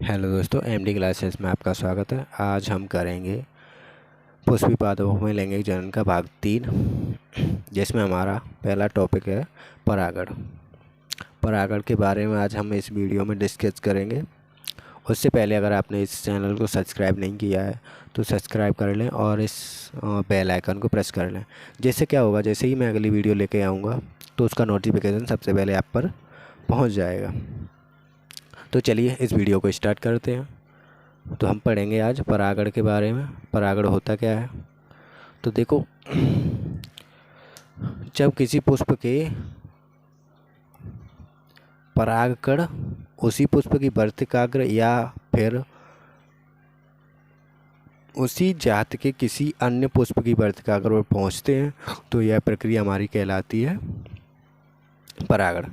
Hello दोस्तों, MD classes में आपका स्वागत है। आज हम करेंगे पुष्पी पादपों में लैंगिक जनन का भाग 3, जिसमें हमारा पहला टॉपिक है परागण। परागण के बारे में आज हम इस वीडियो में डिस्कस करेंगे। उससे पहले अगर आपने इस चैनल को सब्सक्राइब नहीं किया है तो सब्सक्राइब कर लें और इस बेल आइकन को प्रेस कर लें। जिससे क्या होगा, जैसे ही मैं अगली वीडियो लेके आऊँगा तो उसका नोटिफिकेशन सबसे पहले आप पर पहुँच जाएगा। तो चलिए इस वीडियो को स्टार्ट करते हैं। तो हम पढ़ेंगे आज परागण के बारे में। परागण होता क्या है? तो देखो, जब किसी पुष्प के परागकण उसी पुष्प की वर्तिकाग्र या फिर उसी जात के किसी अन्य पुष्प की वर्तिकाग्र पर पहुंचते हैं तो यह प्रक्रिया हमारी कहलाती है परागण।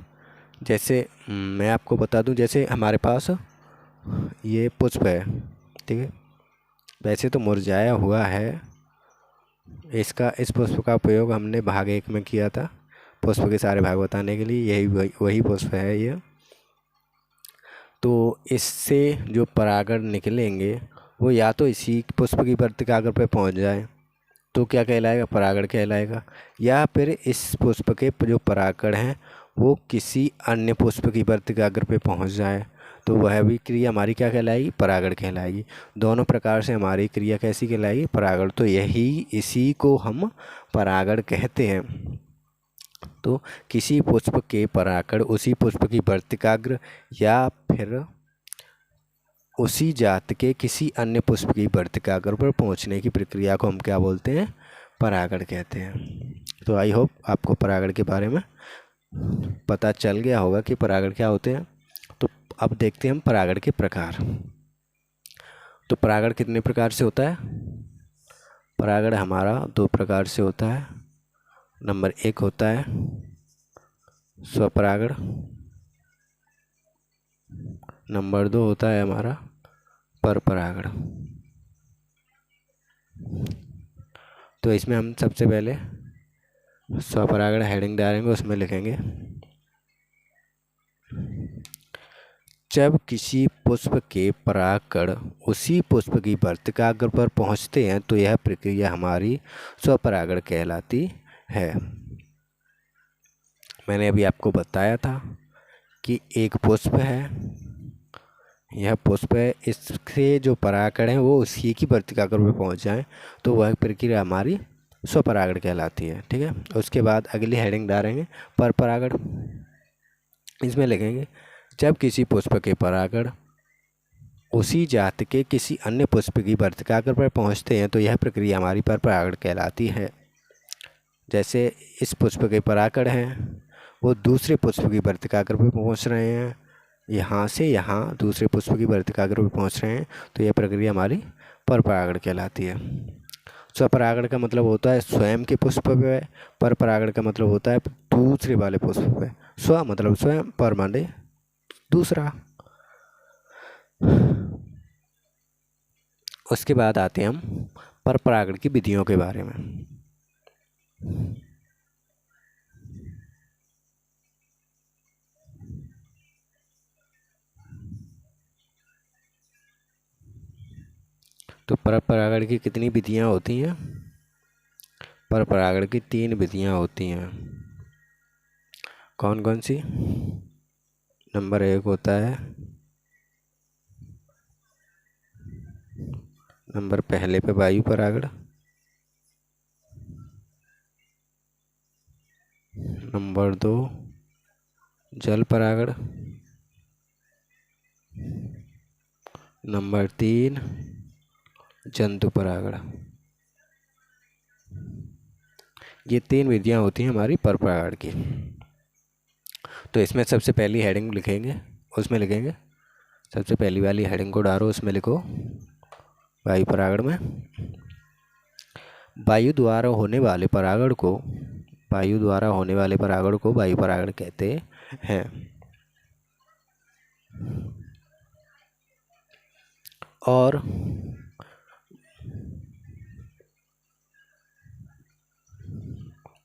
जैसे मैं आपको बता दूं, जैसे हमारे पास ये पुष्प है, ठीक है, वैसे तो मुरझाया हुआ है। इस पुष्प का उपयोग हमने भाग 1 में किया था, पुष्प के सारे भाग बताने के लिए। यही वही पुष्प है ये। तो इससे जो परागण निकलेंगे वो या तो इसी पुष्प की वर्तिकाग्र पर पहुंच जाए तो क्या कहलाएगा, परागण कहलाएगा, या फिर इस पुष्प के जो परागकण हैं वो किसी अन्य पुष्प की वर्तिकाग्र पे पहुंच जाए तो वह भी क्रिया हमारी क्या कहलाएगी, परागण कहलाएगी। दोनों प्रकार से हमारी क्रिया कैसी कहलाएगी, परागण। तो इसी को हम परागण कहते हैं। तो किसी पुष्प के परागकण उसी पुष्प की वर्तिकाग्र या फिर उसी जात के किसी अन्य पुष्प की वर्तिकाग्र पर पहुंचने की प्रक्रिया को हम क्या बोलते हैं, परागण कहते हैं। तो आई होप आपको परागण के बारे में पता चल गया होगा कि परागण क्या होते हैं। तो अब देखते हैं हम परागण के प्रकार। तो परागण कितने प्रकार से होता है? परागण हमारा 2 प्रकार से होता है। नंबर 1 होता है स्वपरागण, नंबर 2 होता है हमारा परपरागण। तो इसमें हम सबसे पहले स्वपरागण हेडिंग डालेंगे, उसमें लिखेंगे जब किसी पुष्प के परागकण उसी पुष्प की वर्तिकाग्र पर पहुंचते हैं तो यह प्रक्रिया हमारी स्वपरागण कहलाती है। मैंने अभी आपको बताया था कि एक पुष्प है, यह पुष्प है, इसके जो परागकण हैं वो उसी की वर्तिकाग्र पर पहुंच जाएं तो वह प्रक्रिया हमारी स्वपरागण कहलाती है। ठीक है, उसके बाद अगली हेडिंग डालेंगे परपरागण। इसमें लिखेंगे जब किसी पुष्प के परागण उसी जात के किसी अन्य पुष्प की वर्तिकाग्र पर पहुंचते हैं तो यह प्रक्रिया हमारी परपरागण कहलाती है। जैसे इस पुष्प के परागण हैं वो दूसरे पुष्प की वर्तिकाग्र पर पहुंच रहे हैं, यहाँ से यहाँ दूसरे पुष्प की वर्तिकाग्र पर पहुंच रहे हैं तो यह प्रक्रिया हमारी परपरागण कहलाती है। स्वपरागण का मतलब होता है स्वयं के पुष्प पे, परपरागण का मतलब होता है दूसरे वाले पुष्प पे। स्व मतलब स्वयं, पर माने दूसरा। उसके बाद आते हैं हम परपरागण की विधियों के बारे में। तो परपरागण की कितनी विधियां होती हैं? परपरागण की 3 विधियां होती हैं। कौन कौन सी? नंबर 1 होता है, नंबर पहले पे वायु परागण, नंबर 2 जल परागण, नंबर 3 जंतु परागण। ये 3 विधियां होती हैं हमारी परपरागण की। तो इसमें सबसे पहली हेडिंग लिखेंगे, उसमें लिखेंगे सबसे पहली वाली हेडिंग को डालो, उसमें लिखो वायु परागण में वायु द्वारा होने वाले परागण को वायु परागण कहते हैं।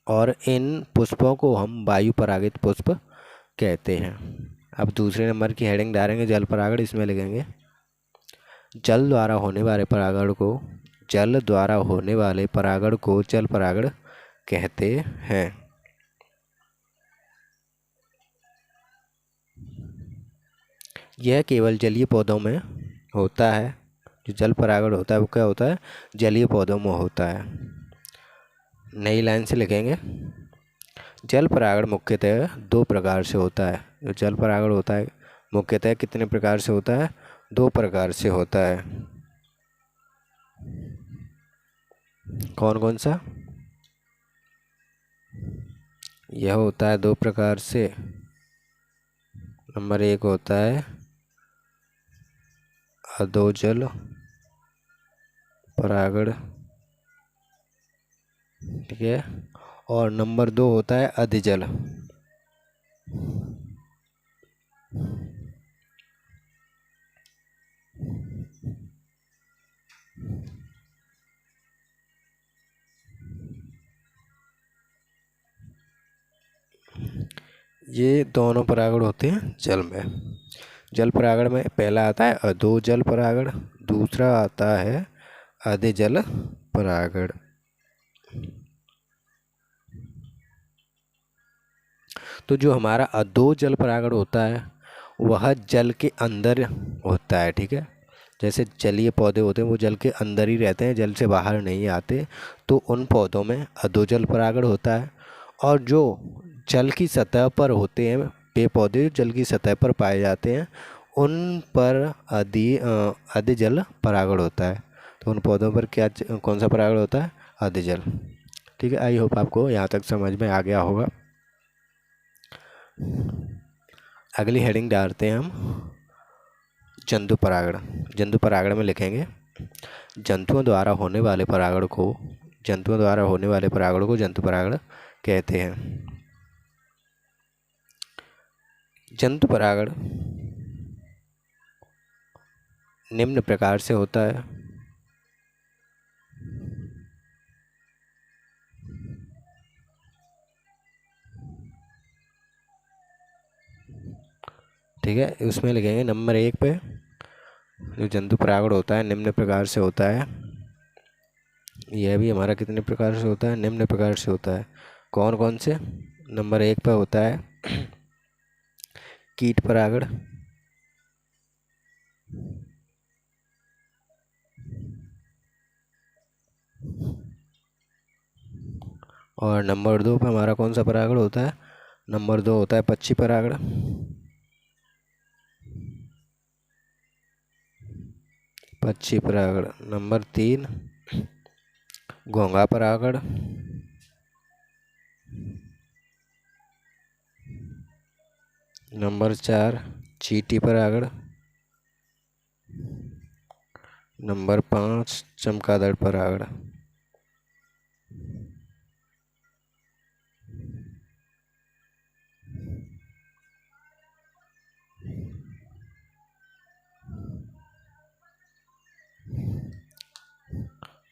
और इन पुष्पों को हम वायु परागित पुष्प कहते हैं। अब दूसरे नंबर की हेडिंग डालेंगे जल परागण, इसमें लिखेंगे जल द्वारा होने वाले परागण को जल द्वारा होने वाले परागण को जल परागण कहते हैं। यह केवल जलीय पौधों में होता है। जो जल परागण होता है वो क्या होता है, जलीय पौधों में होता है। नई लाइन से लिखेंगे, जल परागण मुख्यतः दो प्रकार से होता है। जो जल परागण होता है मुख्यतः कितने प्रकार से होता है, दो प्रकार से होता है। कौन कौन सा, यह होता है दो प्रकार से। नंबर एक होता है अधोजल परागण, ठीक है, और नंबर दो होता है अधिजल। ये दोनों परागण होते हैं जल में। जल परागण में पहला आता है अधोजल परागण, दूसरा आता है अधिजल परागण। तो जो हमारा अधोजल परागण होता है वह जल के अंदर होता है, ठीक है। जैसे जलीय पौधे होते हैं वो जल के अंदर ही रहते हैं, जल से बाहर नहीं आते, तो उन पौधों में अधोजल परागण होता है। और जो जल की सतह पर होते हैं पेड़ पौधे, जल की सतह पर पाए जाते हैं, उन पर अधिजल परागण होता है। तो उन पौधों पर कौन सा परागण होता है, अधिजल। ठीक है, आई होप आपको यहाँ तक समझ में आ गया होगा। अगली हेडिंग डालते हैं हम जंतु परागण। जंतु परागण में लिखेंगे, जंतुओं द्वारा होने वाले परागण को जंतु परागण कहते हैं। जंतु परागण निम्न प्रकार से होता है। ठीक है, उसमें लिखेंगे नंबर एक पे जो जंतु परागण होता है निम्न प्रकार से होता है। यह भी हमारा कितने प्रकार से होता है, निम्न प्रकार से होता है। कौन कौन से, नंबर एक पे होता है कीट परागण, और नंबर दो पे हमारा कौन सा परागण होता है, नंबर दो होता है पक्षी परागण। पक्षी परागण। नंबर तीन घोंघा परागण। नंबर चार चींटी परागण। नंबर पाँच चमगादड़ परागण।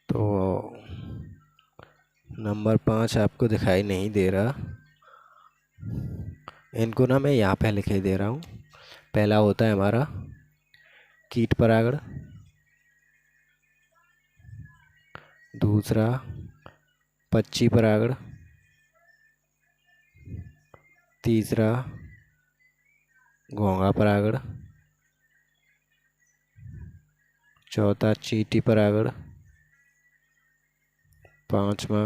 तो नंबर पाँच आपको दिखाई नहीं दे रहा, इनको ना मैं यहाँ पे लिखे दे रहा हूँ। पहला होता है हमारा कीट परागण, दूसरा पक्षी परागण, तीसरा घोंघा परागण, चौथा चींटी परागण, पांचवा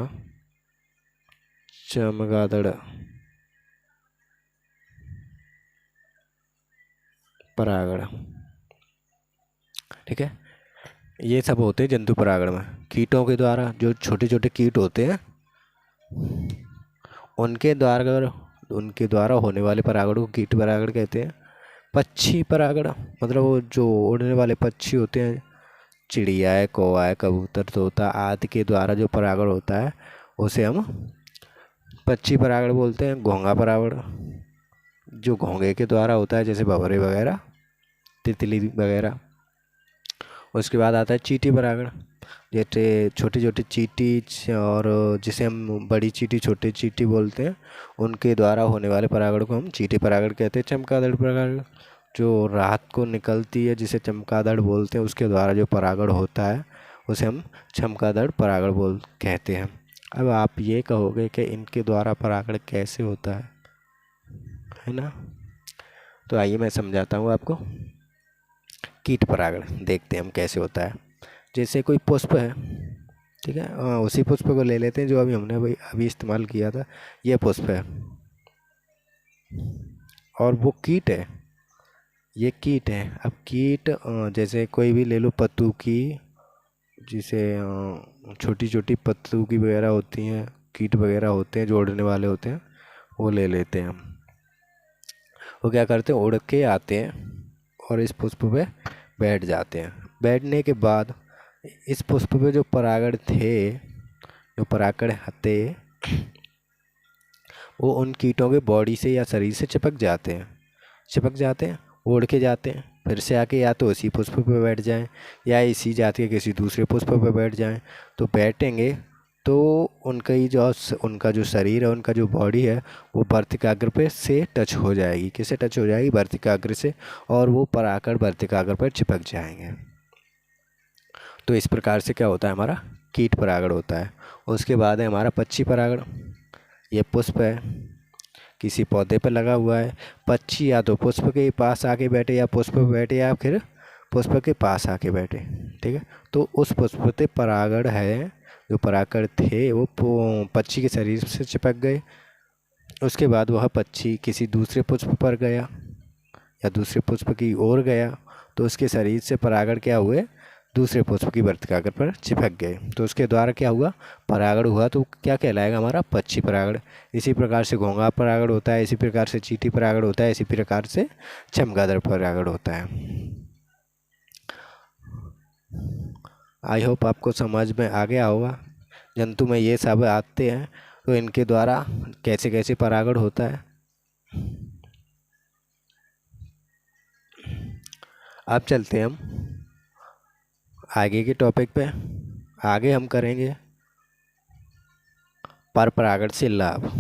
चमगादड़ परागण। ठीक है, ये सब होते हैं जंतु परागण में। कीटों के द्वारा, जो छोटे छोटे कीट होते हैं उनके द्वारा होने वाले परागण को कीट परागण कहते हैं। पक्षी परागण मतलब वो जो उड़ने वाले पक्षी होते हैं, चिड़िया है, कौवा है, कबूतर, तोता आदि के द्वारा जो परागण होता है उसे हम पक्षी परागण बोलते हैं। घोंघा परागण जो घोंघे के द्वारा होता है, जैसे भंवरे वगैरह, तितली वगैरह। उसके बाद आता है चींटी परागण, जैसे छोटी छोटी चींटी और जिसे हम बड़ी चींटी छोटी चींटी बोलते हैं, उनके द्वारा होने वाले परागण को हम चींटी परागण कहते हैं। चमगादड़ परागण जो रात को निकलती है जिसे चमगादड़ बोलते हैं, उसके द्वारा जो परागण होता है उसे हम चमगादड़ परागण कहते हैं। अब आप ये कहोगे कि इनके द्वारा परागण कैसे होता है ना? तो आइए मैं समझाता हूँ आपको। कीट परागण देखते हैं हम कैसे होता है। जैसे कोई पुष्प है, ठीक है, उसी पुष्प को ले लेते हैं जो हमने अभी इस्तेमाल किया था। ये पुष्प है और वो कीट है, ये कीट है। अब कीट जैसे कोई भी ले लो, पत्तू की, जिसे छोटी छोटी पत्तू की वगैरह होती हैं, कीट वगैरह होते हैं जो उड़ने वाले होते हैं, वो ले लेते हैं हम। वो क्या करते हैं, उड़ के आते हैं और इस पुष्प पे बैठ जाते हैं। बैठने के बाद इस पुष्प पे जो परागण थे, जो परागण थे, वो उन कीटों के बॉडी से या शरीर से चिपक जाते हैं, उड़ के जाते हैं, फिर से आके या तो इसी पुष्प पे बैठ जाएं या इसी जाति के किसी दूसरे पुष्प पे बैठ जाएं। तो बैठेंगे तो उनका जो शरीर है, उनका जो बॉडी है, वो वर्तिकाग्र पे से टच हो जाएगी। किससे टच हो जाएगी? वर्तिकाग्र से, और वो परागण वर्तिकाग्र पर चिपक जाएंगे। तो इस प्रकार से क्या होता है, हमारा कीट परागण होता है। उसके बाद है हमारा पक्षी परागण। ये पुष्प है, किसी पौधे पर लगा हुआ है। पक्षी या तो पुष्प के पास आके बैठे, या पुष्प पे बैठे, या फिर पुष्प के पास आके बैठे, ठीक है। तो उस पुष्प पे परागण है, जो परागण थे वो पक्षी के शरीर से चिपक गए। उसके बाद वह पक्षी किसी दूसरे पुष्प पर गया या दूसरे पुष्प की ओर गया, तो उसके शरीर से परागण क्या हुए, दूसरे पुष्प की वर्तिकाग्र पर चिपक गए। तो उसके द्वारा क्या हुआ, परागण हुआ। तो क्या कहलाएगा, हमारा पक्षी परागण। इसी प्रकार से घोंघा परागण होता है, इसी प्रकार से चींटी परागण होता है, इसी प्रकार से चमगादड़ परागण होता है। आई होप आपको समझ में आ गया होगा। जंतु में ये सब आते हैं, तो इनके द्वारा कैसे कैसे परागण होता है। अब चलते हैं हम आगे के टॉपिक पे। आगे हम करेंगे पर परागण से लाभ।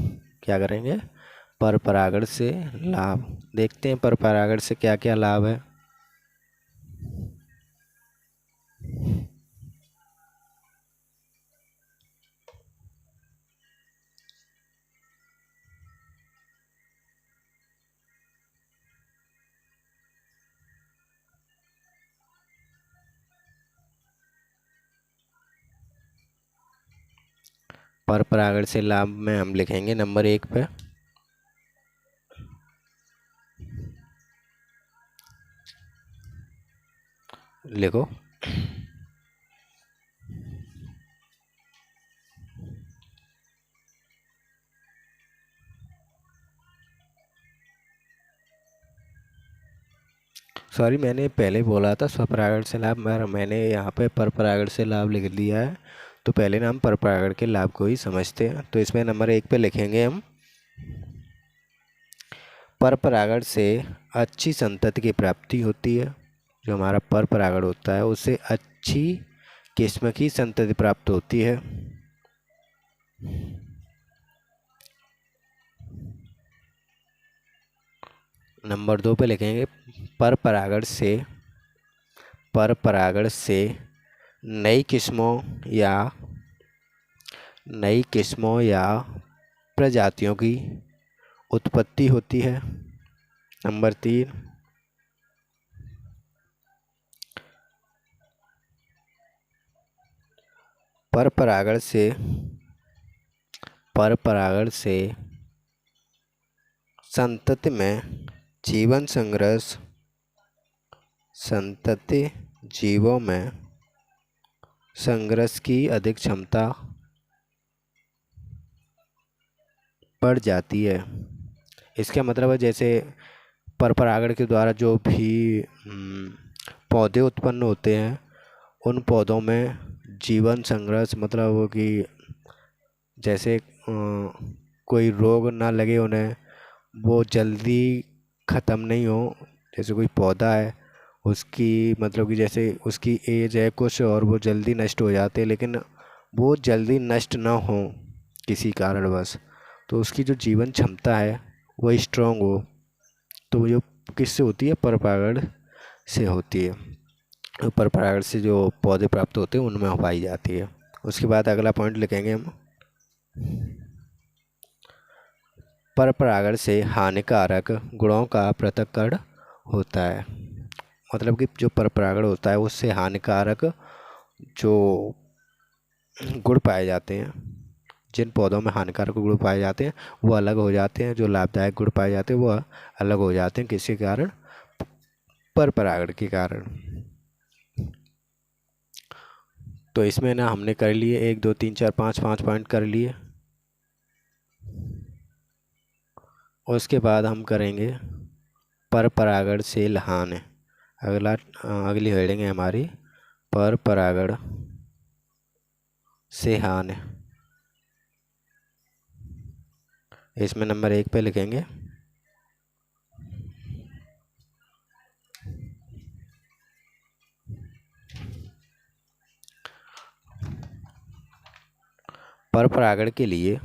क्या करेंगे, पर परागण से लाभ। देखते हैं पर परागण से क्या क्या लाभ है। पर परागण से लाभ में हम लिखेंगे नंबर 1 पे, लिखो। सॉरी, मैंने पहले बोला था स्वपरागण से लाभ, मगर मैंने यहाँ पे पर परागण से लाभ लिख दिया है। तो पहले ना हम पर परागण के लाभ को ही समझते हैं। तो इसमें नंबर 1 पे लिखेंगे हम, पर परागण से अच्छी संतति की प्राप्ति होती है। जो हमारा पर परागण होता है उससे अच्छी किस्म की संतति प्राप्त होती है। नंबर 2 पे लिखेंगे, पर परागण से नई किस्मों या प्रजातियों की उत्पत्ति होती है। नंबर 3, पर परागण से संतति में जीवन संतति जीवों में संघर्ष की अधिक क्षमता बढ़ जाती है। इसका मतलब है, जैसे पर परागण के द्वारा जो भी पौधे उत्पन्न होते हैं, उन पौधों में जीवन संघर्ष मतलब वो कि जैसे कोई रोग ना लगे उन्हें, वो जल्दी ख़त्म नहीं हो। जैसे कोई पौधा है, उसकी मतलब कि जैसे उसकी एज है कुछ और वो जल्दी नष्ट हो जाते हैं, लेकिन वो जल्दी नष्ट ना हो किसी कारणवश, तो उसकी जो जीवन क्षमता है वो स्ट्रॉन्ग हो। तो जो किससे होती है? परपरागण से होती है। परपरागण से जो पौधे प्राप्त होते हैं उनमें पाई जाती है। उसके बाद अगला पॉइंट लिखेंगे हम, परपरागण से हानिकारक गुणों का पृथक्करण होता है। मतलब कि जो परपरागण होता है उससे हानिकारक जो गुण पाए जाते हैं, जिन पौधों में हानिकारक गुण पाए जाते हैं वो अलग हो जाते हैं, जो लाभदायक गुण पाए जाते हैं वो अलग हो जाते हैं। किसके कारण? परपरागण के कारण। तो इसमें ना हमने कर लिए 1 2 3 4 5 5 पॉइंट कर लिए। उसके बाद हम करेंगे परपरागण से लहान। अगली हेडिंग है हमारी परपरागण से हानि। इसमें नंबर 1 पे लिखेंगे परपरागण के लिए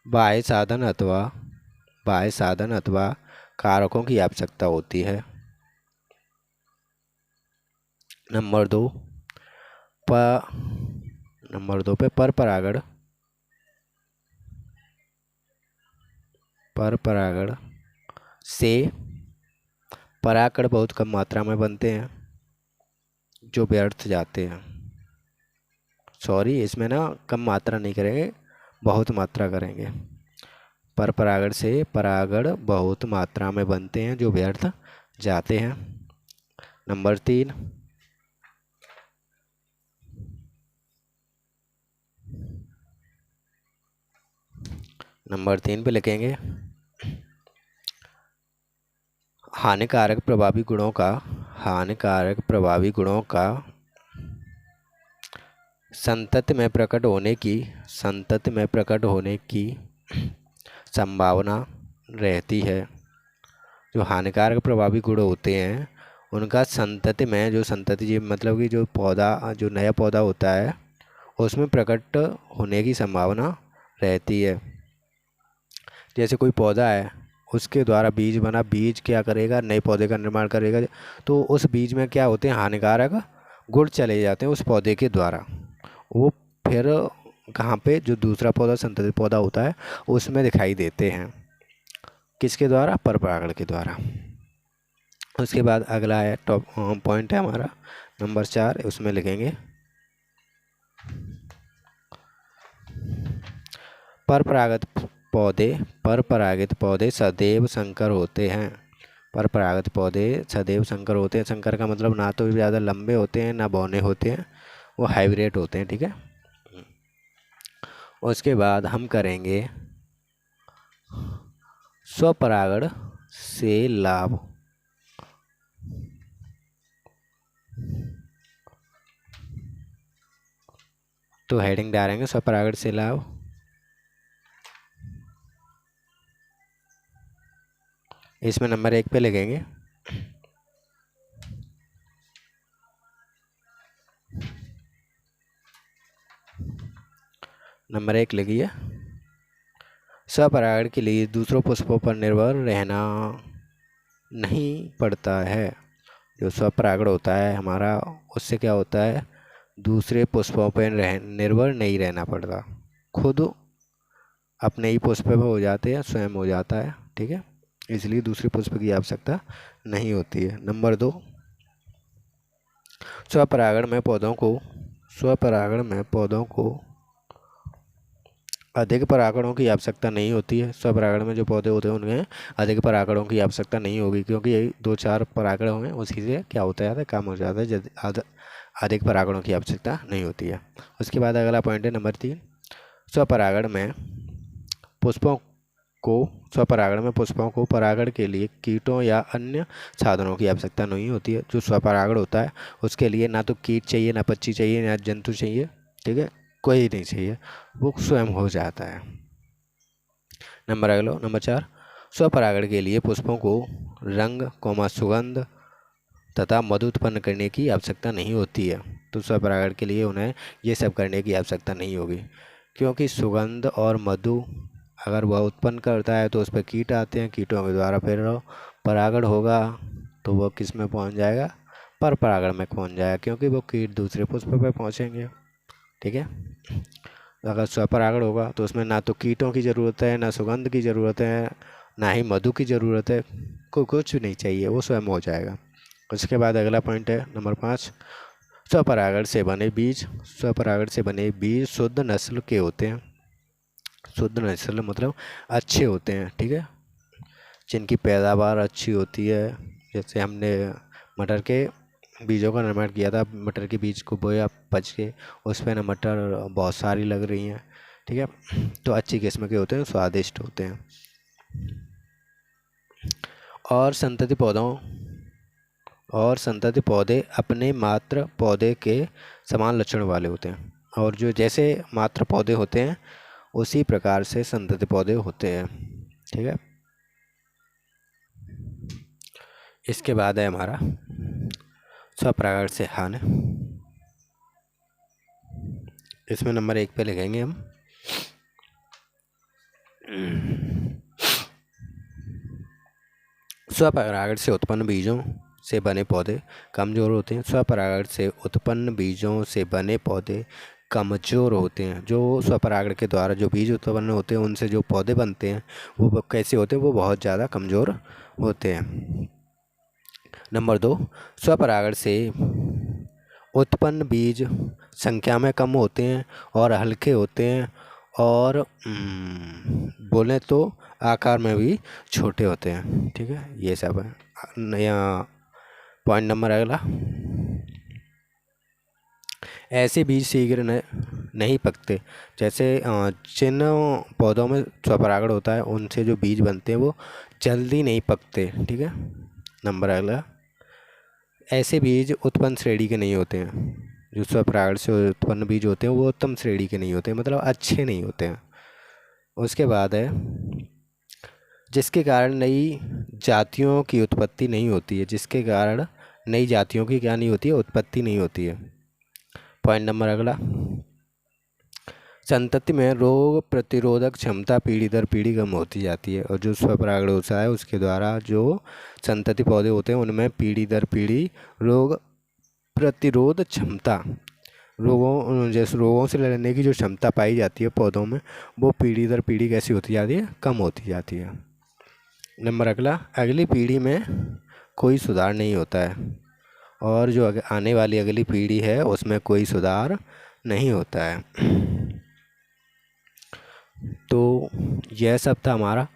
बाह्य साधन अथवा कारकों की आवश्यकता होती है। नंबर 2 पे परपरागण से परागकण बहुत कम मात्रा में बनते हैं जो व्यर्थ जाते हैं। सॉरी, इसमें ना कम मात्रा नहीं करेंगे, बहुत मात्रा करेंगे। परपरागण से परागण बहुत मात्रा में बनते हैं जो व्यर्थ जाते हैं। नंबर 3 पे लिखेंगे हानिकारक प्रभावी गुणों का संतति में प्रकट होने की संभावना रहती है। जो हानिकारक प्रभावी गुण होते हैं उनका संतति जी मतलब कि जो नया पौधा होता है उसमें प्रकट होने की संभावना रहती है। जैसे कोई पौधा है, उसके द्वारा बीज बना, बीज क्या करेगा? नए पौधे का निर्माण करेगा। तो उस बीज में क्या होते हैं? हानिकारक गुण चले जाते हैं उस पौधे के द्वारा। वो फिर कहाँ पे? जो दूसरा पौधा संतति पौधा होता है उसमें दिखाई देते हैं। किसके द्वारा? परपरागण के द्वारा। उसके बाद अगला है पॉइंट है हमारा नंबर 4। उसमें लिखेंगे परपरागत पौधे सदैव संकर होते हैं। परपरागत पौधे सदैव संकर होते हैं। संकर का मतलब ना तो ज़्यादा लंबे होते हैं ना बौने होते हैं, वो हाइब्रिड होते हैं। ठीक है। उसके बाद हम करेंगे स्वपरागण से लाभ। तो हेडिंग डालेंगे स्वपरागण से लाभ। इसमें नंबर 1 पे लिखेंगे नंबर 1 लिखिए, स्वपरागण के लिए दूसरों पुष्पों पर निर्भर रहना नहीं पड़ता है। जो स्वपरागण होता है हमारा, उससे क्या होता है? दूसरे पुष्पों पर निर्भर नहीं रहना पड़ता, खुद अपने ही पुष्प पे हो जाते हैं, स्वयं हो जाता है। ठीक है, इसलिए दूसरे पुष्प की आवश्यकता नहीं होती है। नंबर 2 स्वपरागण में पौधों को अधिक परागणों की आवश्यकता नहीं होती है। स्वपरागण में जो पौधे होते हैं उनमें अधिक परागणों की आवश्यकता नहीं होगी, क्योंकि यही 2-4 परागण होंगे, उसी से क्या होता है? काम हो जाता है। अधिक परागणों की आवश्यकता नहीं होती है। उसके बाद अगला पॉइंट है नंबर 3, स्वपरागण में पुष्पों को परागण के लिए कीटों या अन्य साधनों की आवश्यकता नहीं होती है। जो स्वपरागण होता है उसके लिए ना तो कीट चाहिए, ना पक्षी चाहिए, ना जंतु चाहिए। ठीक है, कोई नहीं चाहिए, वो स्वयं हो जाता है। नंबर 4 स्वपरागण के लिए पुष्पों को रंग, सुगंध, तथा मधु उत्पन्न करने की आवश्यकता नहीं होती है। तो स्वपरागण के लिए उन्हें ये सब करने की आवश्यकता नहीं होगी, क्योंकि सुगंध और मधु अगर वह उत्पन्न करता है तो उस पर कीट आते हैं, कीटों के द्वारा फिर परागण होगा तो वह किस में पहुंच जाएगा, पर परागण में पहुंच जाएगा, क्योंकि वो कीट दूसरे पुष्प पर पहुंचेंगे। ठीक है। अगर स्वपरागण होगा तो उसमें ना तो कीटों की ज़रूरत है, ना सुगंध की ज़रूरत है, ना ही मधु की ज़रूरत है, कुछ नहीं चाहिए, वो स्वयं हो जाएगा। उसके बाद अगला पॉइंट है नंबर 5, स्वपरागण से बने बीज। स्वपरागण से बने बीज शुद्ध नस्ल के होते हैं। शुद्ध नस्ल मतलब अच्छे होते हैं। ठीक है, जिनकी पैदावार अच्छी होती है। जैसे हमने मटर के बीजों का निर्माण किया था, मटर के बीज को बोया पच के, उस पर ना मटर बहुत सारी लग रही हैं। ठीक है, तो अच्छी किस्म के होते हैं, स्वादिष्ट होते हैं। और संतति पौधे अपने मात्र पौधे के समान लक्षण वाले होते हैं। और जो जैसे मात्र पौधे होते हैं उसी प्रकार से संतति पौधे होते हैं। ठीक है, इसके बाद है हमारा स्वपरागण से हानि। इसमें नंबर 1 पे लिखेंगे हम स्वपरागण से उत्पन्न बीजों से बने पौधे कमज़ोर होते हैं। स्वपरागण से उत्पन्न बीजों से बने पौधे कमज़ोर होते हैं। जो स्वपरागण के द्वारा जो बीज उत्पन्न होते हैं उनसे जो पौधे बनते हैं वो कैसे होते हैं, वो बहुत ज़्यादा कमज़ोर होते हैं। नंबर 2, स्वपरागण से उत्पन्न बीज संख्या में कम होते हैं और हल्के होते हैं, और बोलें तो आकार में भी छोटे होते हैं। ठीक है, ये सब है। नया पॉइंट नंबर अगला, ऐसे बीज शीघ्र नहीं पकते। जैसे जिन पौधों में स्वपरागण होता है उनसे जो बीज बनते हैं वो जल्दी नहीं पकते। ठीक है, नंबर अगला, ऐसे बीज उत्पन्न श्रेणी के नहीं होते हैं। जो स्वपरागण से उत्पन्न बीज होते हैं वो उत्तम श्रेणी के नहीं होते, मतलब अच्छे नहीं होते हैं। उसके बाद है जिसके कारण नई जातियों की उत्पत्ति नहीं होती है। जिसके कारण नई जातियों की क्या नहीं होती है, उत्पत्ति नहीं होती है। पॉइंट नंबर अगला, संतति में रोग प्रतिरोधक क्षमता पीढ़ी दर पीढ़ी कम होती जाती है। और जो स्वपरागण होता है उसके द्वारा जो संतति पौधे होते हैं उनमें पीढ़ी दर पीढ़ी रोग प्रतिरोध क्षमता, जैसे रोगों से लड़ने की जो क्षमता पाई जाती है पौधों में, वो पीढ़ी दर पीढ़ी कैसी होती जाती है, कम होती जाती है। नंबर अगला, अगली पीढ़ी में कोई सुधार नहीं होता है, और जो आने वाली अगली पीढ़ी है उसमें कोई सुधार नहीं होता है। तो यह सब था हमारा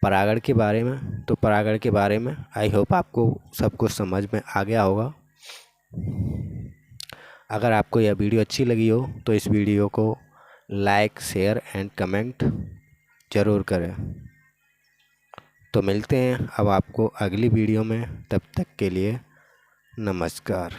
परागण के बारे में। तो परागण के बारे में आई होप आपको सब कुछ समझ में आ गया होगा। अगर आपको यह वीडियो अच्छी लगी हो तो इस वीडियो को लाइक, शेयर एंड कमेंट ज़रूर करें। तो मिलते हैं अब आपको अगली वीडियो में, तब तक के लिए नमस्कार।